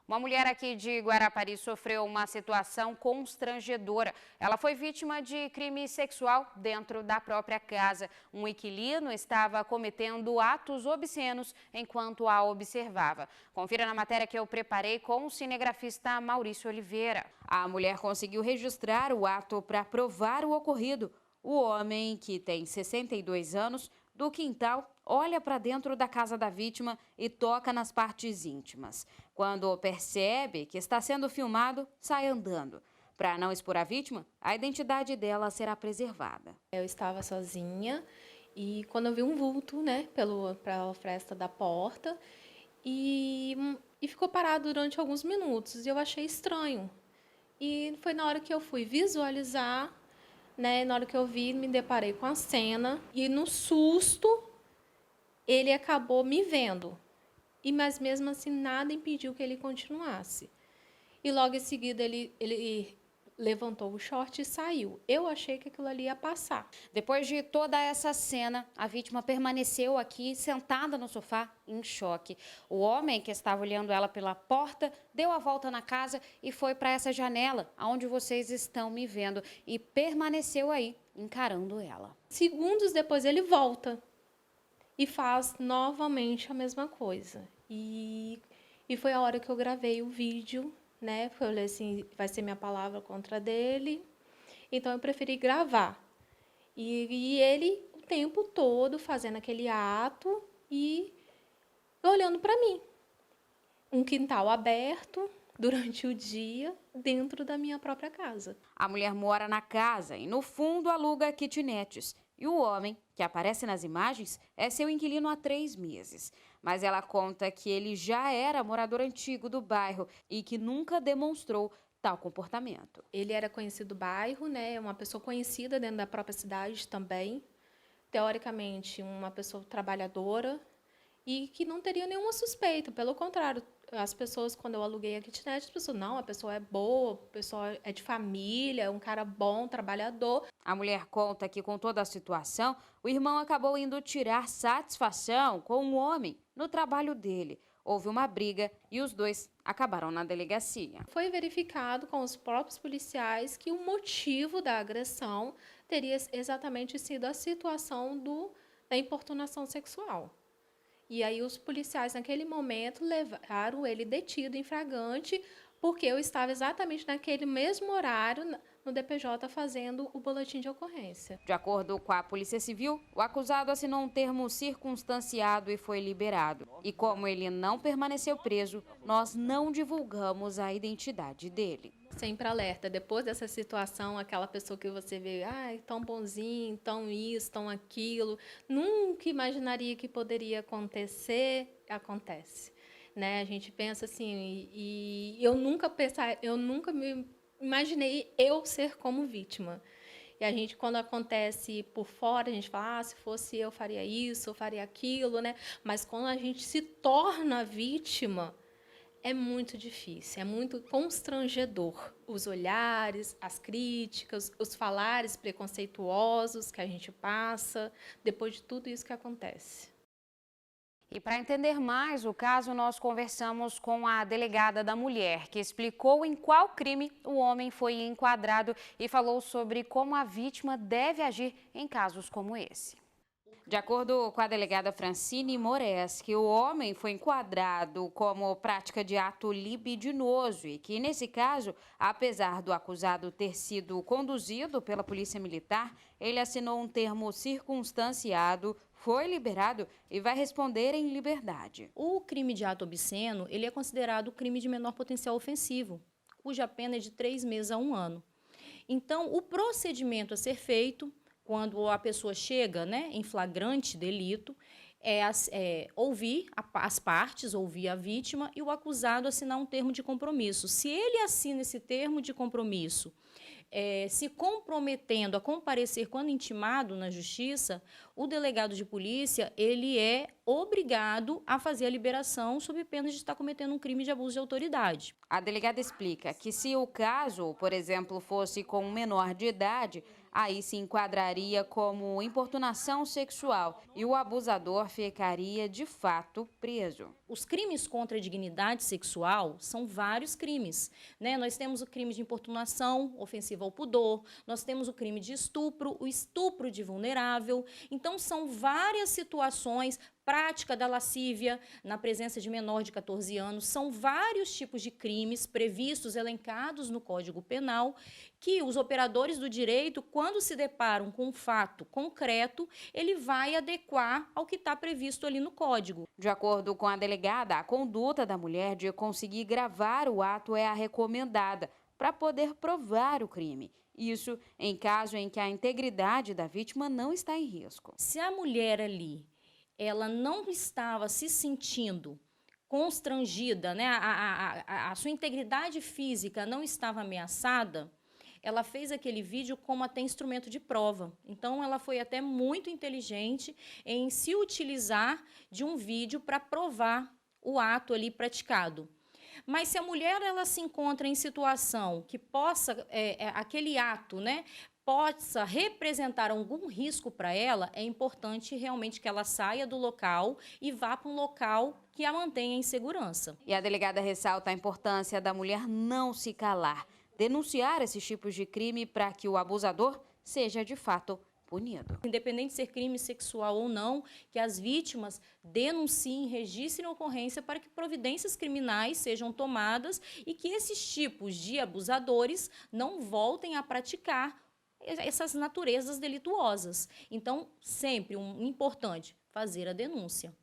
Uma mulher aqui de Guarapari sofreu uma situação constrangedora. Ela foi vítima de crime sexual dentro da própria casa. Um inquilino estava cometendo atos obscenos enquanto a observava. Confira na matéria que eu preparei com o cinegrafista Maurício Oliveira. A mulher conseguiu registrar o ato para provar o ocorrido. O homem, que tem 62 anos, do quintal, olha para dentro da casa da vítima e toca nas partes íntimas. Quando percebe que está sendo filmado, sai andando. Para não expor a vítima, a identidade dela será preservada. Eu estava sozinha e quando eu vi um vulto, pela fresta da porta e ficou parado durante alguns minutos e eu achei estranho. E foi na hora que eu fui visualizar, na hora que eu vi, me deparei com a cena e no susto ele acabou me vendo. Mas mesmo assim nada impediu que ele continuasse. E logo em seguida ele levantou o short e saiu. Eu achei que aquilo ali ia passar. Depois de toda essa cena, a vítima permaneceu aqui sentada no sofá em choque. O homem que estava olhando ela pela porta deu a volta na casa e foi para essa janela, onde vocês estão me vendo, e permaneceu aí, encarando ela. Segundos depois ele volta e faz novamente a mesma coisa. E foi a hora que eu gravei o vídeo, eu falei assim, vai ser minha palavra contra dele, então eu preferi gravar. E ele o tempo todo fazendo aquele ato e olhando para mim. Um quintal aberto durante o dia, dentro da minha própria casa. A mulher mora na casa e no fundo aluga kitnetes. E o homem, que aparece nas imagens, é seu inquilino há 3 meses. Mas ela conta que ele já era morador antigo do bairro e que nunca demonstrou tal comportamento. Ele era conhecido do bairro, uma pessoa conhecida dentro da própria cidade também. Teoricamente, uma pessoa trabalhadora e que não teria nenhuma suspeita. Pelo contrário, as pessoas, quando eu aluguei a kitnet, as pessoas, não, a pessoa é boa, a pessoa é de família, é um cara bom, trabalhador. A mulher conta que, com toda a situação, o irmão acabou indo tirar satisfação com o homem no trabalho dele. Houve uma briga e os dois acabaram na delegacia. Foi verificado com os próprios policiais que o motivo da agressão teria exatamente sido a situação da importunação sexual. E aí os policiais, naquele momento, levaram ele detido em flagrante, porque eu estava exatamente naquele mesmo horário no DPJ fazendo o boletim de ocorrência. De acordo com a Polícia Civil, o acusado assinou um termo circunstanciado e foi liberado. E como ele não permaneceu preso, nós não divulgamos a identidade dele. Sempre alerta, depois dessa situação, aquela pessoa que você vê, tão bonzinho, tão isso, tão aquilo, nunca imaginaria que poderia acontecer, acontece. A gente pensa assim, e eu nunca me imaginei eu ser como vítima. E a gente, quando acontece por fora, a gente fala, se fosse eu faria isso, eu faria aquilo, Mas quando a gente se torna vítima, é muito difícil, é muito constrangedor. Os olhares, as críticas, os falares preconceituosos que a gente passa, depois de tudo isso que acontece. E para entender mais o caso, nós conversamos com a delegada da mulher, que explicou em qual crime o homem foi enquadrado e falou sobre como a vítima deve agir em casos como esse. De acordo com a delegada Francine Moreschi, o homem foi enquadrado como prática de ato libidinoso e que, nesse caso, apesar do acusado ter sido conduzido pela Polícia Militar, ele assinou um termo circunstanciado, foi liberado e vai responder em liberdade. O crime de ato obsceno, ele é considerado crime de menor potencial ofensivo, cuja pena é de 3 meses a 1 ano. Então, o procedimento a ser feito quando a pessoa chega em flagrante delito, ouvir as partes, ouvir a vítima e o acusado assinar um termo de compromisso. Se ele assina esse termo de compromisso, se comprometendo a comparecer quando intimado na justiça, o delegado de polícia ele é obrigado a fazer a liberação sob pena de estar cometendo um crime de abuso de autoridade. A delegada explica que se o caso, por exemplo, fosse com um menor de idade, aí se enquadraria como importunação sexual e o abusador ficaria, de fato, preso. Os crimes contra a dignidade sexual são vários crimes, né? Nós temos o crime de importunação, ofensiva ao pudor, nós temos o crime de estupro, o estupro de vulnerável. Então, são várias situações, prática da lascívia na presença de menor de 14 anos, são vários tipos de crimes previstos, elencados no Código Penal, que os operadores do direito, quando se deparam com um fato concreto, ele vai adequar ao que está previsto ali no Código. De acordo com a delegada, a conduta da mulher de conseguir gravar o ato é a recomendada para poder provar o crime. Isso em caso em que a integridade da vítima não está em risco. Se a mulher ali, ela não estava se sentindo constrangida, né? A sua integridade física não estava ameaçada, ela fez aquele vídeo como até instrumento de prova. Então, ela foi até muito inteligente em se utilizar de um vídeo para provar o ato ali praticado. Mas se a mulher ela se encontra em situação que possa, aquele ato, né, possa representar algum risco para ela, é importante realmente que ela saia do local e vá para um local que a mantenha em segurança. E a delegada ressalta a importância da mulher não se calar, denunciar esses tipos de crime para que o abusador seja de fato punido. Independente de ser crime sexual ou não, que as vítimas denunciem, registrem a ocorrência para que providências criminais sejam tomadas e que esses tipos de abusadores não voltem a praticar essas naturezas delituosas. Então, sempre importante fazer a denúncia.